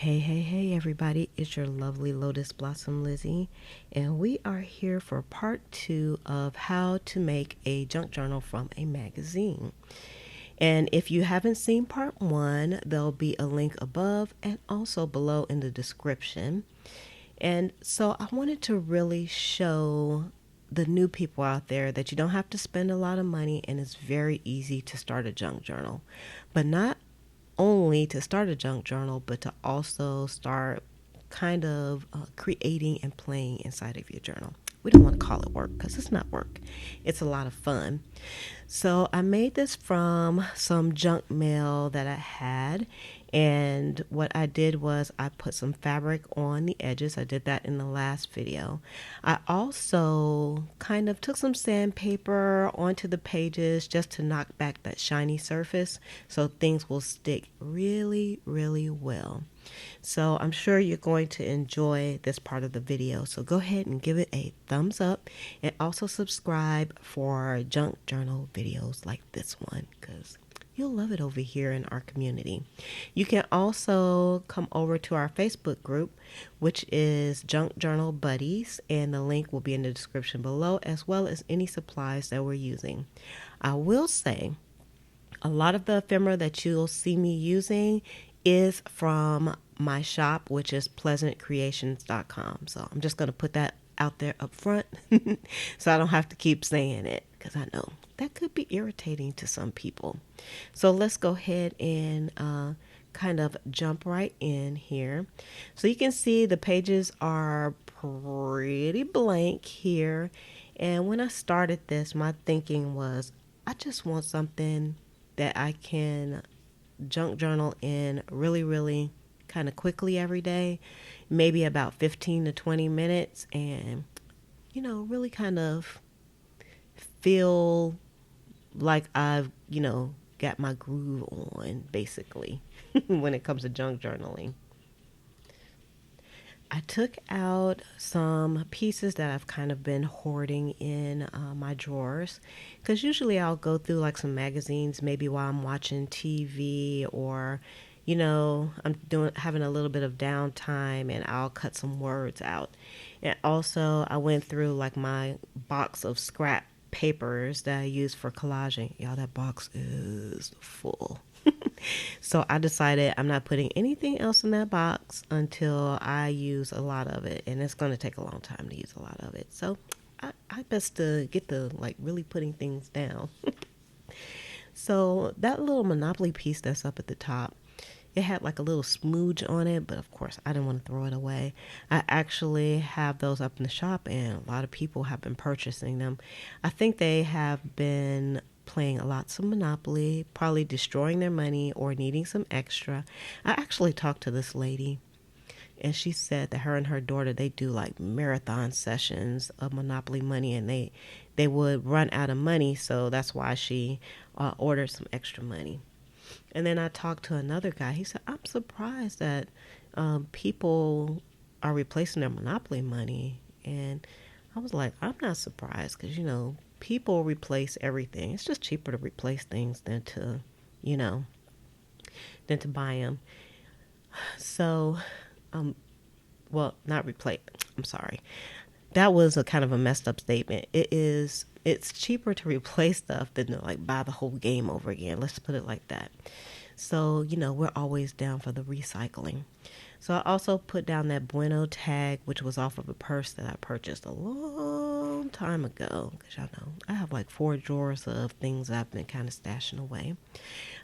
Hey, everybody. It's your lovely Lotus Blossom Lizzie, and we are here for part 2 of how to make a junk journal from a magazine. And if you haven't seen part 1, there'll be a link above and also below in the description. And so I wanted to really show the new people out there that you don't have to spend a lot of money and it's very easy to start a junk journal. But not only to start a junk journal, but to also start kind of creating and playing inside of your journal. We don't want to call it work because it's not work. It's a lot of fun. So I made this from some junk mail that I had. And what I did was I put some fabric on the edges. I did that in the last video. I also kind of took some sandpaper onto the pages just to knock back that shiny surface so things will stick really, really well. So I'm sure you're going to enjoy this part of the video. So go ahead and give it a thumbs up and also subscribe for junk journal videos like this one because you'll love it over here in our community. You can also come over to our Facebook group, which is Junk Journal Buddies, and the link will be in the description below, as well as any supplies that we're using. I will say a lot of the ephemera that you'll see me using is from my shop, which is pleasantcreations.com. So I'm just going to put that out there up front so I don't have to keep saying it because I know that could be irritating to some people. So let's go ahead and kind of jump right in here. So you can see the pages are pretty blank here. And when I started this, my thinking was I just want something that I can junk journal in really kind of quickly every day, maybe about 15 to 20 minutes, and really kind of feel like I've got my groove on basically when it comes to junk journaling. I took out some pieces that I've kind of been hoarding in my drawers because usually I'll go through like some magazines maybe while I'm watching TV or I'm having a little bit of downtime and I'll cut some words out. And also I went through like my box of scrap papers that I use for collaging. Y'all, that box is full. So I decided I'm not putting anything else in that box until I use a lot of it. And it's going to take a long time to use a lot of it. So I best to get to like really putting things down. So that little Monopoly piece that's up at the top, it had like a little smooge on it, but of course I didn't want to throw it away. I actually have those up in the shop and a lot of people have been purchasing them. I think they have been playing lots of Monopoly, probably destroying their money or needing some extra. I actually talked to this lady and she said that her and her daughter, they do like marathon sessions of Monopoly money and they would run out of money. So that's why she ordered some extra money. And then I talked to another guy. He said, I'm surprised that people are replacing their Monopoly money. And I was like, I'm not surprised because, people replace everything. It's just cheaper to replace things than to buy them. So, well, not replace. I'm sorry. That was a kind of a messed up statement. It's cheaper to replace stuff than to like buy the whole game over again. Let's put it like that. So, we're always down for the recycling. So I also put down that Bueno tag, which was off of a purse that I purchased a long time ago. Because y'all know, I have like 4 drawers of things I've been kind of stashing away.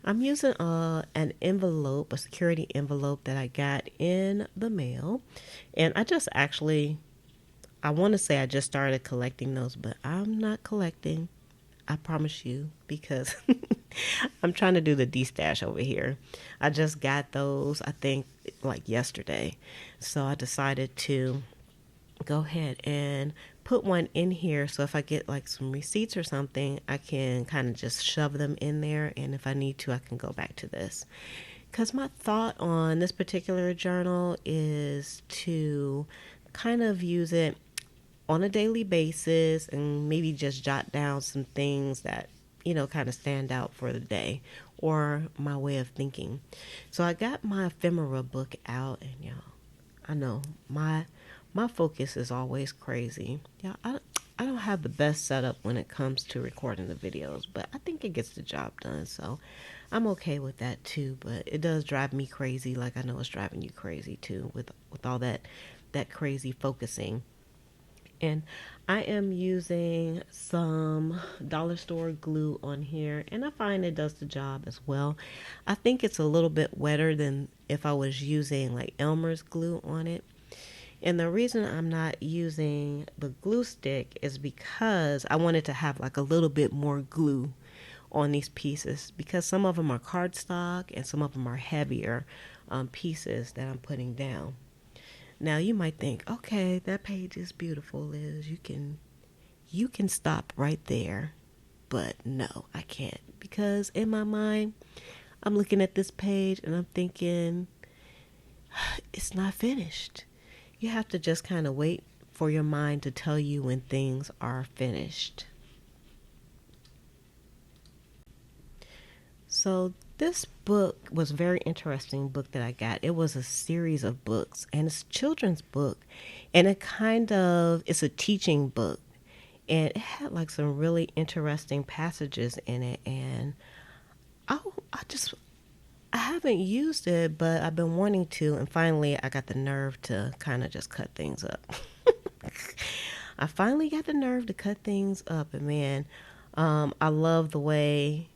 I'm using an envelope, a security envelope that I got in the mail. And I want to say I just started collecting those, but I'm not collecting. I promise you, because I'm trying to do the de-stash over here. I just got those, I think, like yesterday. So I decided to go ahead and put one in here. So if I get like some receipts or something, I can kind of just shove them in there. And if I need to, I can go back to this. Because my thought on this particular journal is to kind of use it on a daily basis and maybe just jot down some things that kind of stand out for the day or my way of thinking. So I got my ephemera book out, and I know my focus is always crazy. I don't have the best setup when it comes to recording the videos, but I think it gets the job done. So I'm okay with that too. But it does drive me crazy, like I know it's driving you crazy too, with all that crazy focusing. And I am using some dollar store glue on here, and I find it does the job as well. I think it's a little bit wetter than if I was using like Elmer's glue on it. And the reason I'm not using the glue stick is because I wanted to have like a little bit more glue on these pieces, because some of them are cardstock and some of them are heavier pieces that I'm putting down. Now you might think, okay, that page is beautiful, Liz. You can stop right there. But no, I can't, because in my mind, I'm looking at this page and I'm thinking, it's not finished. You have to just kind of wait for your mind to tell you when things are finished. So this book was a very interesting book that I got. It was a series of books, and it's a children's book, and it's a teaching book, and it had like some really interesting passages in it. And I, I haven't used it, but I've been wanting to, and finally I got the nerve to kind of just cut things up. I finally got the nerve to cut things up, and man, I love the way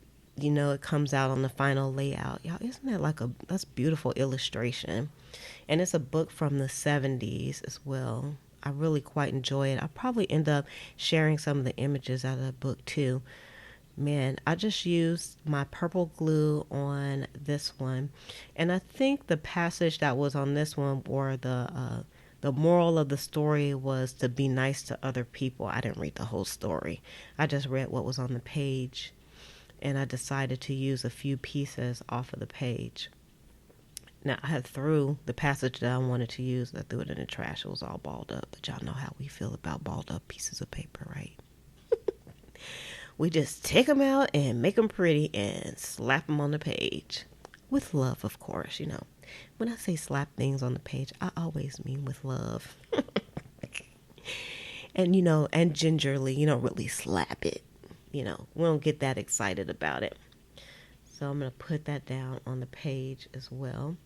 it comes out on the final layout. Y'all, isn't that that's beautiful illustration? And it's a book from the 70s as well. I really quite enjoy it. I'll probably end up sharing some of the images out of the book too. Man, I just used my purple glue on this one. And I think the passage that was on this one, or the moral of the story, was to be nice to other people. I didn't read the whole story. I just read what was on the page, and I decided to use a few pieces off of the page. Now, I had threw the passage that I wanted to use, I threw it in the trash. It was all balled up, but y'all know how we feel about balled up pieces of paper, right? We just take them out and make them pretty and slap them on the page. With love, of course, When I say slap things on the page, I always mean with love. And, and gingerly, you don't really slap it. We don't get that excited about it. So I'm going to put that down on the page as well.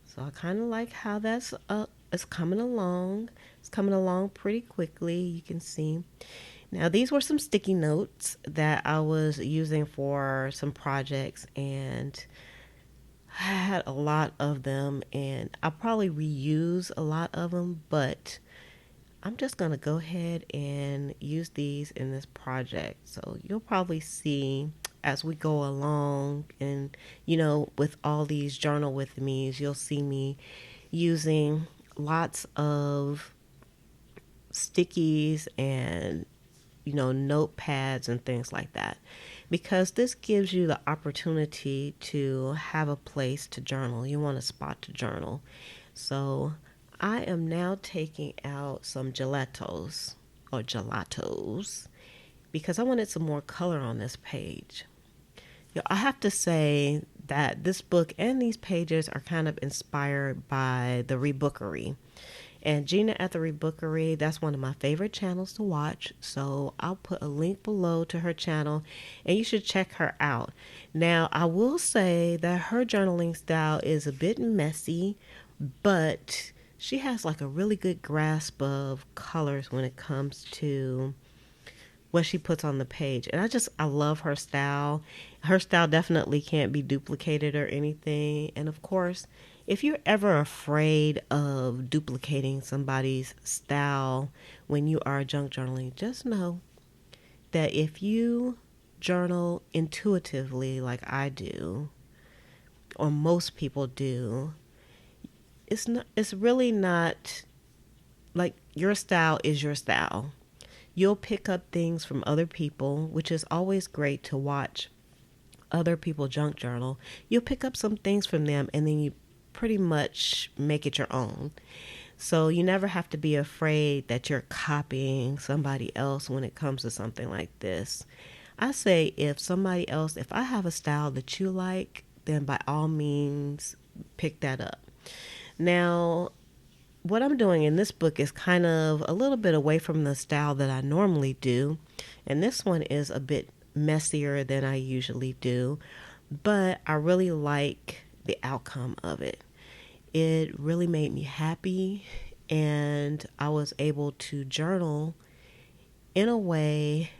So I kind of like how that's it's coming along. It's coming along pretty quickly, you can see. Now, these were some sticky notes that I was using for some projects, and I had a lot of them, and I'll probably reuse a lot of them, but I'm just going to go ahead and use these in this project. So you'll probably see as we go along, and with all these journal with me's, you'll see me using lots of stickies and notepads and things like that, because this gives you the opportunity to have a place to journal. You want a spot to journal. So I am now taking out some gelatos, because I wanted some more color on this page. I have to say that this book and these pages are kind of inspired by the Rebookery. And Gina at the Rebookery, that's one of my favorite channels to watch. So I'll put a link below to her channel, and you should check her out. Now, I will say that her journaling style is a bit messy, but she has like a really good grasp of colors when it comes to what she puts on the page. And I love her style. Her style definitely can't be duplicated or anything. And of course, if you're ever afraid of duplicating somebody's style when you are junk journaling, just know that if you journal intuitively like I do, or most people do, it's really not like your style is your style. You'll pick up things from other people, which is always great to watch other people junk journal. You'll pick up some things from them, and then you pretty much make it your own. So you never have to be afraid that you're copying somebody else when it comes to something like this. I say if I have a style that you like, then by all means pick that up. Now, what I'm doing in this book is kind of a little bit away from the style that I normally do. And this one is a bit messier than I usually do, but I really like the outcome of it. It really made me happy, and I was able to journal in a way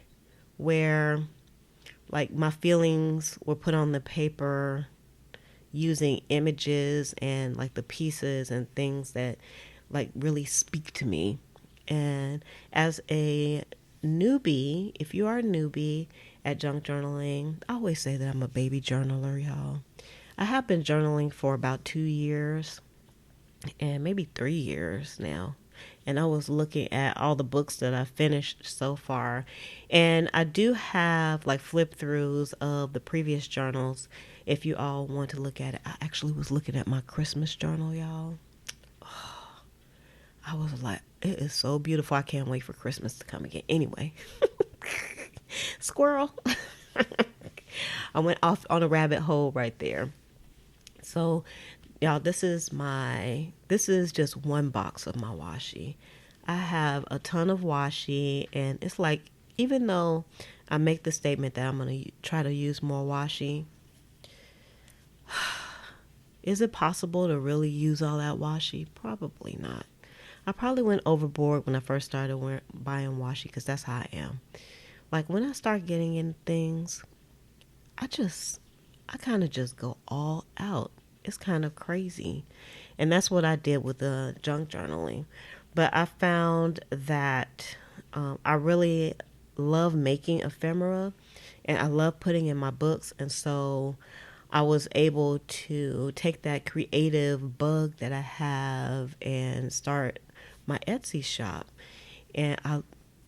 where like my feelings were put on the paper using images and like the pieces and things that like really speak to me. And as a newbie, if you are a newbie at junk journaling, I always say that I'm a baby journaler, y'all. I have been journaling for about 2 years and maybe 3 years now. And I was looking at all the books that I've finished so far. And I do have like flip throughs of the previous journals if you all want to look at it. I actually was looking at my Christmas journal, y'all. I was like, it is so beautiful. I can't wait for Christmas to come again. Anyway, squirrel. I went off on a rabbit hole right there. So, y'all, this is just one box of my washi. I have a ton of washi, and it's like, even though I make the statement that I'm going to try to use more washi, is it possible to really use all that washi? Probably not. I probably went overboard when I first started buying washi, because that's how I am. Like when I start getting in things, I kind of just go all out. It's kind of crazy. And that's what I did with the junk journaling. But I found that I really love making ephemera, and I love putting in my books. And so I was able to take that creative bug that I have and start my Etsy shop. And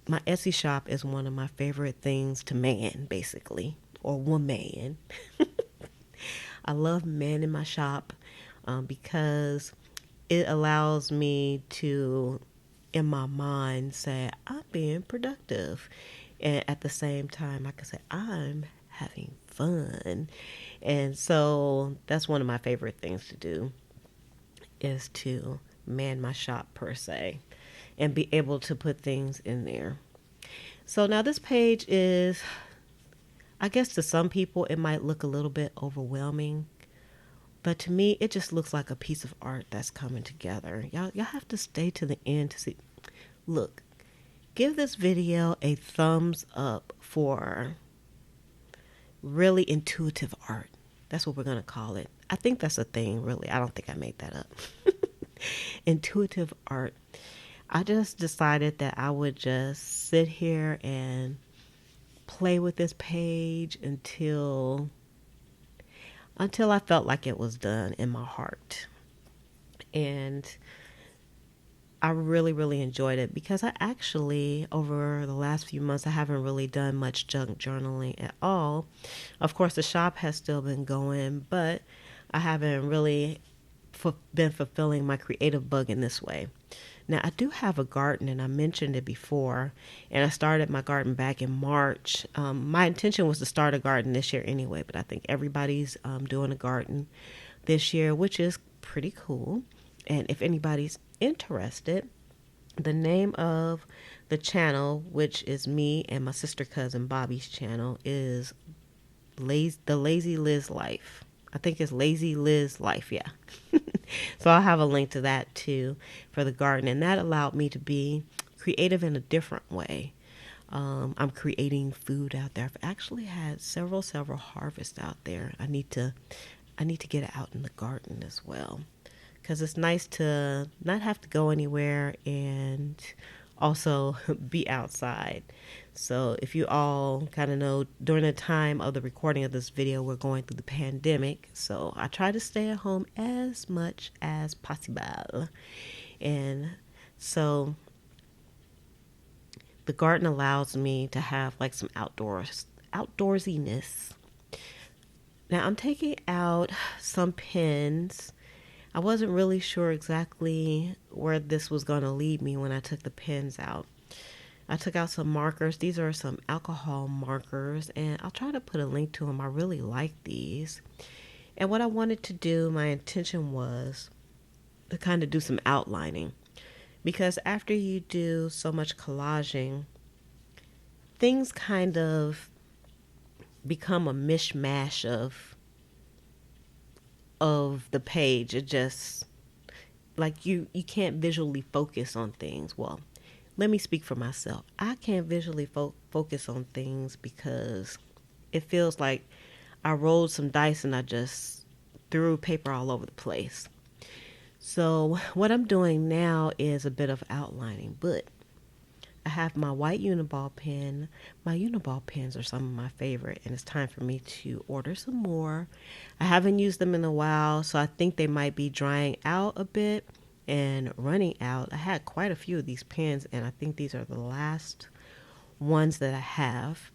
my Etsy shop is one of my favorite things to man, basically, or woman. I love man in my shop because it allows me to, in my mind, say I'm being productive. And at the same time, I can say I'm having fun. And so that's one of my favorite things to do, is to man my shop per se and be able to put things in there. So now this page is, I guess to some people it might look a little bit overwhelming, but to me it just looks like a piece of art that's coming together. Y'all have to stay to the end to see. Look, give this video a thumbs up for really intuitive art. That's what we're going to call it. I think that's a thing, really. I don't think I made that up. Intuitive art. I just decided that I would just sit here and play with this page until I felt like it was done in my heart. And I really, really enjoyed it, because I actually, over the last few months, I haven't really done much junk journaling at all. Of course, the shop has still been going, but I haven't really been fulfilling my creative bug in this way. Now, I do have a garden, and I mentioned it before, and I started my garden back in March. My intention was to start a garden this year anyway, but I think everybody's doing a garden this year, which is pretty cool. And if anybody's interested, the name of the channel, which is me and my sister cousin Bobby's channel, is The Lazy Liz Life. I think it's Lazy Liz Life, yeah. So I'll have a link to that too for the garden, and that allowed me to be creative in a different way. I'm creating food out there. I've actually had several harvests out there. I need to get it out in the garden as well, because it's nice to not have to go anywhere and also be outside. So if you all kind of know, during the time of the recording of this video, we're going through the pandemic. So I try to stay at home as much as possible. And so the garden allows me to have like some outdoorsiness. Now I'm taking out some pens. I wasn't really sure exactly where this was going to lead me when I took the pens out. I took out some markers. These are some alcohol markers, and I'll try to put a link to them. I really like these. And what I wanted to do, my intention was to kind of do some outlining. Because after you do so much collaging, things kind of become a mishmash of the page. It just like you can't visually focus on things. Well, let me speak for myself. I can't visually focus on things because it feels like I rolled some dice and I just threw paper all over the place. So what I'm doing now is a bit of outlining, but I have my white Uniball pen. My Uniball pens are some of my favorite, and it's time for me to order some more. I haven't used them in a while, so I think they might be drying out a bit and running out. I had quite a few of these pens, and I think these are the last ones that I have.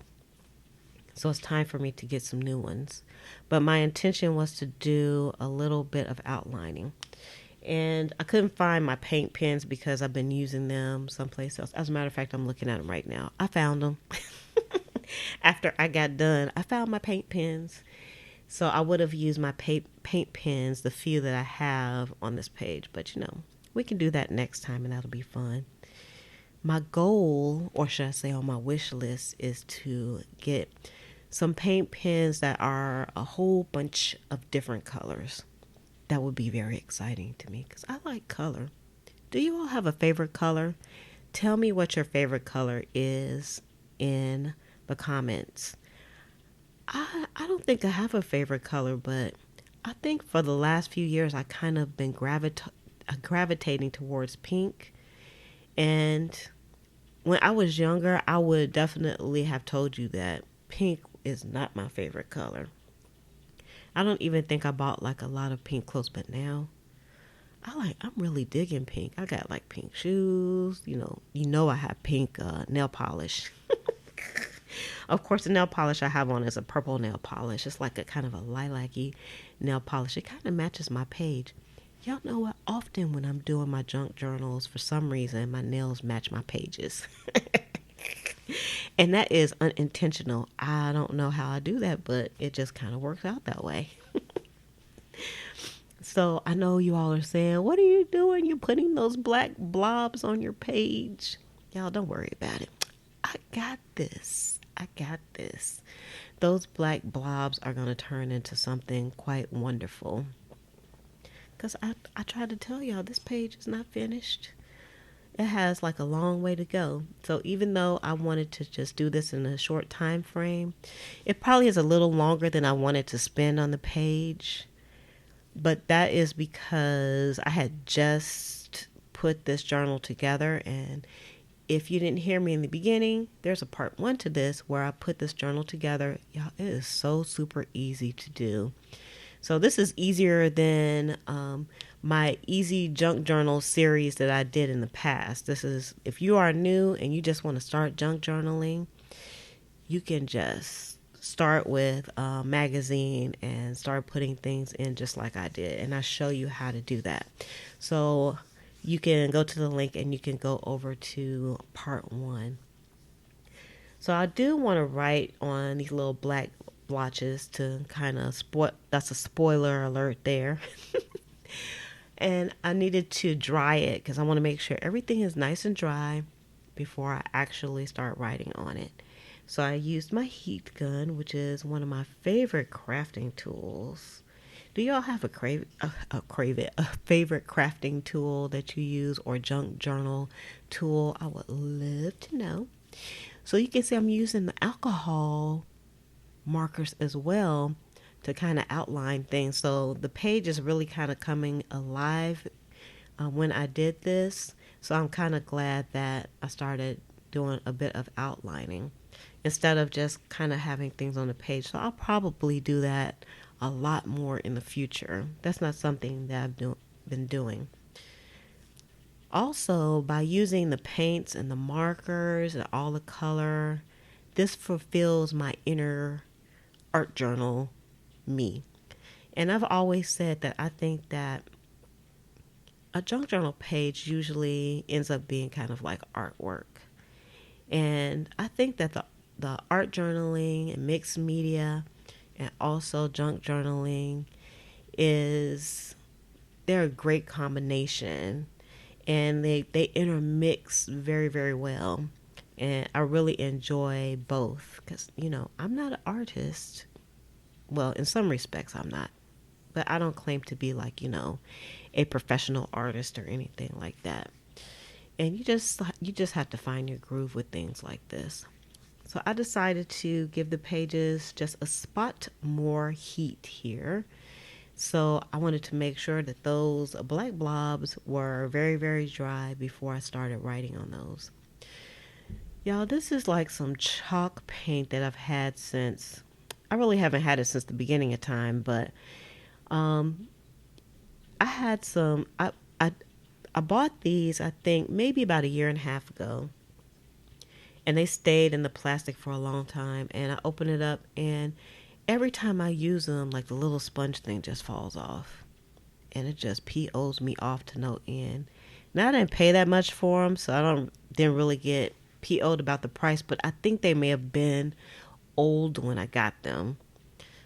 So it's time for me to get some new ones. But my intention was to do a little bit of outlining. And I couldn't find my paint pens because I've been using them someplace else. As a matter of fact, I'm looking at them right now. I found them. After I got done, I found my paint pens. So I would have used my paint pens, the few that I have on this page. But we can do that next time and that'll be fun. My goal, or should I say on my wish list, is to get some paint pens that are a whole bunch of different colors. That would be very exciting to me because I like color. Do you all have a favorite color? Tell me what your favorite color is in the comments. I don't think I have a favorite color, but I think for the last few years I kind of been gravitating towards pink. And when I was younger, I would definitely have told you that pink is not my favorite color. I don't even think I bought like a lot of pink clothes, but now I'm really digging pink. I got like pink shoes, I have pink nail polish. Of course, the nail polish I have on is a purple nail polish. It's like a kind of a lilac-y nail polish. It kind of matches my page. Y'all know what? Often when I'm doing my junk journals, for some reason, my nails match my pages. And that is unintentional. I don't know how I do that, but it just kind of works out that way. So I know you all are saying, what are you doing? You're putting those black blobs on your page. Y'all don't worry about it. I got this. Those black blobs are going to turn into something quite wonderful. Because I tried to tell y'all this page is not finished. It has like a long way to go. So even though I wanted to just do this in a short time frame, it probably is a little longer than I wanted to spend on the page. But that is because I had just put this journal together. And if you didn't hear me in the beginning, there's a part 1 to this where I put this journal together. Y'all, it is so super easy to do. So this is easier than my easy junk journal series that I did in the past. This is, if you are new and you just want to start junk journaling, you can just start with a magazine and start putting things in just like I did. And I show you how to do that. So you can go to the link and you can go over to part 1. So I do want to write on these little black blotches to kind of that's a spoiler alert there. And I needed to dry it because I want to make sure everything is nice and dry before I actually start writing on it. So I used my heat gun, which is one of my favorite crafting tools. Do y'all have a favorite crafting tool that you use, or junk journal tool? I would love to know. So you can see I'm using the alcohol markers as well to kind of outline things. So the page is really kind of coming alive when I did this. So I'm kind of glad that I started doing a bit of outlining instead of just kind of having things on the page. So I'll probably do that a lot more in the future. That's not something that I've been doing. Also, by using the paints and the markers and all the color, this fulfills my inner art journal me. And I've always said that I think that a junk journal page usually ends up being kind of like artwork. And I think that the art journaling and mixed media and also junk journaling is they're a great combination, and they intermix very, very well. And I really enjoy both because, I'm not an artist. Well, in some respects, I'm not. But I don't claim to be like, a professional artist or anything like that. And you just have to find your groove with things like this. So I decided to give the pages just a spot more heat here. So I wanted to make sure that those black blobs were very, very dry before I started writing on those. Y'all, this is like some chalk paint that I've had since, I really haven't had it since the beginning of time, but um, I had some, I bought these, I think, maybe about a year and a half ago. And they stayed in the plastic for a long time. And I open it up, and every time I use them, like the little sponge thing just falls off. And it just POs me off to no end. Now I didn't pay that much for them, so didn't really get PO'd about the price, but I think they may have been old when I got them.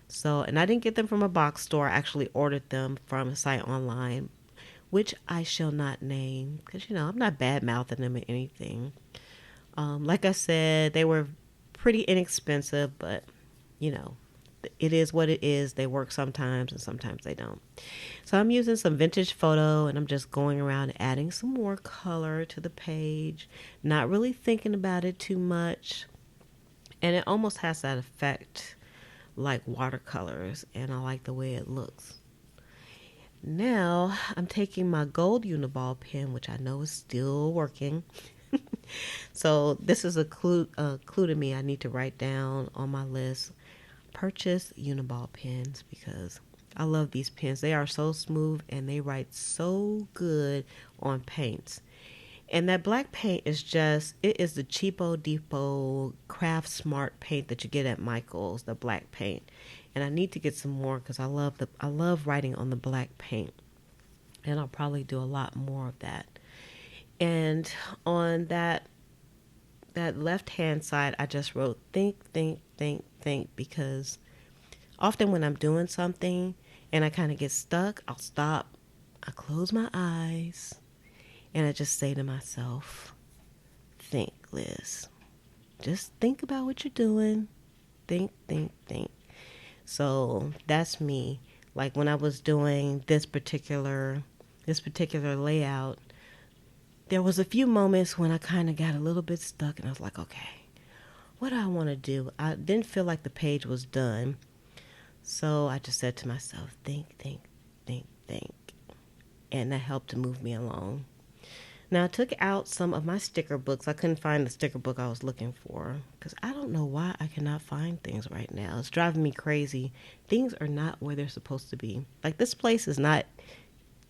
So, and I didn't get them from a box store. I actually ordered them from a site online, which I shall not name because, I'm not bad mouthing them or anything. Like I said, they were pretty inexpensive, but, you know, it is what it is. They work sometimes and sometimes they don't. So I'm using some vintage photo, and I'm just going around adding some more color to the page, not really thinking about it too much. And it almost has that effect like watercolors, and I like the way it looks. Now I'm taking my gold Uniball pen, which I know is still working. So this is a clue to me. I need to write down on my list, purchase Uniball pens, because I love these pens. They are so smooth and they write so good on paints. And that black paint it is the Cheapo Depot Craft Smart paint that you get at Michael's, the black paint. And I need to get some more because I love writing on the black paint. And I'll probably do a lot more of that. And on that left hand side, I just wrote think, think, think, think, because often when I'm doing something and I kind of get stuck, I'll stop, I close my eyes, and I just say to myself, think, Liz. Just think about what you're doing. Think, think, think. So that's me. Like when I was doing this particular layout, there was a few moments when I kind of got a little bit stuck, and I was like, okay, what do I want to do? I didn't feel like the page was done. So I just said to myself, think, think, think, think. And that helped to move me along. Now I took out some of my sticker books. I couldn't find the sticker book I was looking for because I don't know why I cannot find things right now. It's driving me crazy. Things are not where they're supposed to be. Like this place is not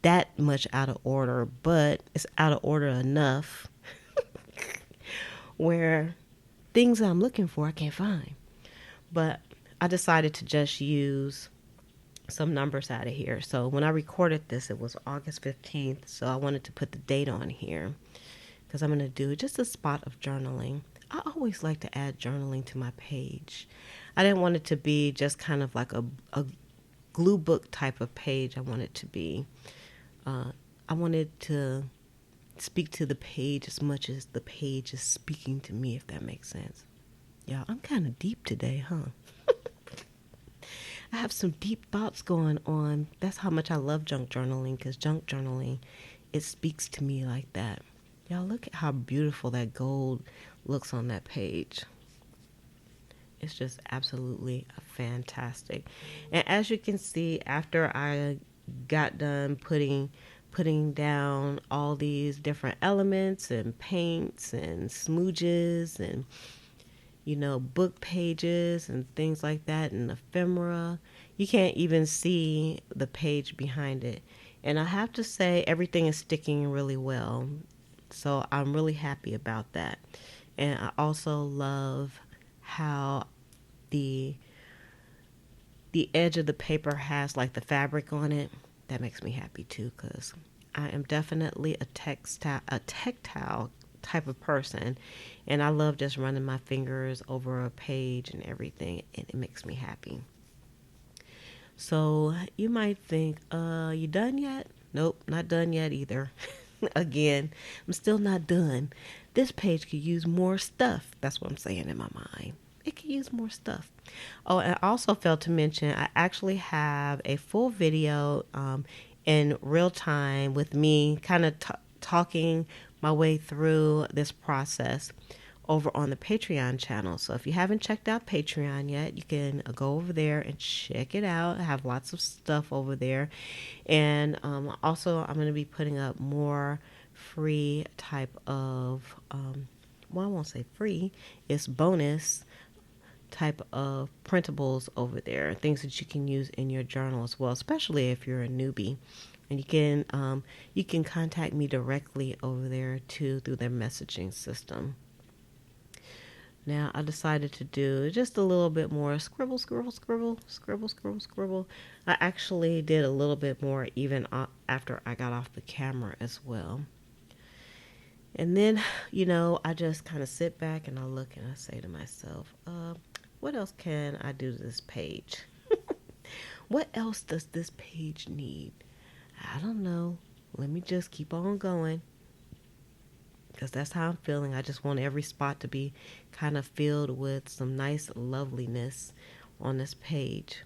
that much out of order, but it's out of order enough where things I'm looking for I can't find. But I decided to just use some numbers out of here. So when I recorded this, it was August 15th. So I wanted to put the date on here because I'm going to do just a spot of journaling. I always like to add journaling to my page. I didn't want it to be just kind of like a glue book type of page. I want it to be, I wanted to speak to the page as much as the page is speaking to me, if that makes sense. Y'all, I'm kind of deep today, huh? I have some deep thoughts going on. That's how much I love junk journaling, because junk journaling, it speaks to me like that. Y'all, look at how beautiful that gold looks on that page. It's just absolutely fantastic. And as you can see, after I got done putting down all these different elements and paints and smooches and book pages and things like that, and ephemera. You can't even see the page behind it. And I have to say, everything is sticking really well. So I'm really happy about that. And I also love how the edge of the paper has like the fabric on it. That makes me happy too, because I am definitely a tactile type of person, and I love just running my fingers over a page and everything, and it makes me happy. So you might think, you done yet? Nope, not done yet either. Again, I'm still not done. This page could use more stuff. That's what I'm saying in my mind. It could use more stuff. Oh, and I also failed to mention, I actually have a full video in real time with me kind of talking my way through this process over on the Patreon channel. So if you haven't checked out Patreon yet, you can go over there and check it out. I have lots of stuff over there. And also, I'm going to be putting up more free type of, well, I won't say free, it's bonus type of printables over there, things that you can use in your journal as well, especially if you're a newbie. And you can contact me directly over there too through their messaging system. Now I decided to do just a little bit more scribble, scribble, scribble, scribble, scribble, scribble. I actually did a little bit more even after I got off the camera as well. And then, I just kind of sit back and I look and I say to myself, what else can I do to this page? What else does this page need? I don't know. Let me just keep on going, because that's how I'm feeling. I just want every spot to be kind of filled with some nice loveliness on this page.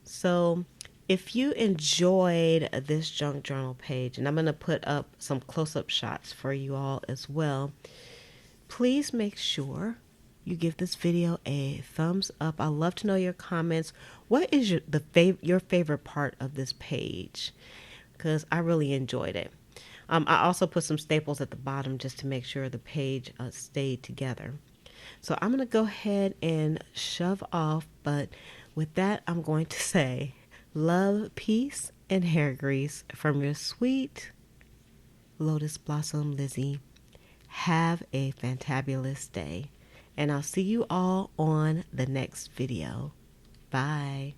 So if you enjoyed this junk journal page, and I'm going to put up some close-up shots for you all as well, please make sure you give this video a thumbs up. I love to know your comments. What is your favorite part of this page? Because I really enjoyed it. I also put some staples at the bottom just to make sure the page stayed together. So I'm going to go ahead and shove off. But with that, I'm going to say love, peace, and hair grease from your sweet Lotus Blossom Lizzie. Have a fantabulous day. And I'll see you all on the next video. Bye.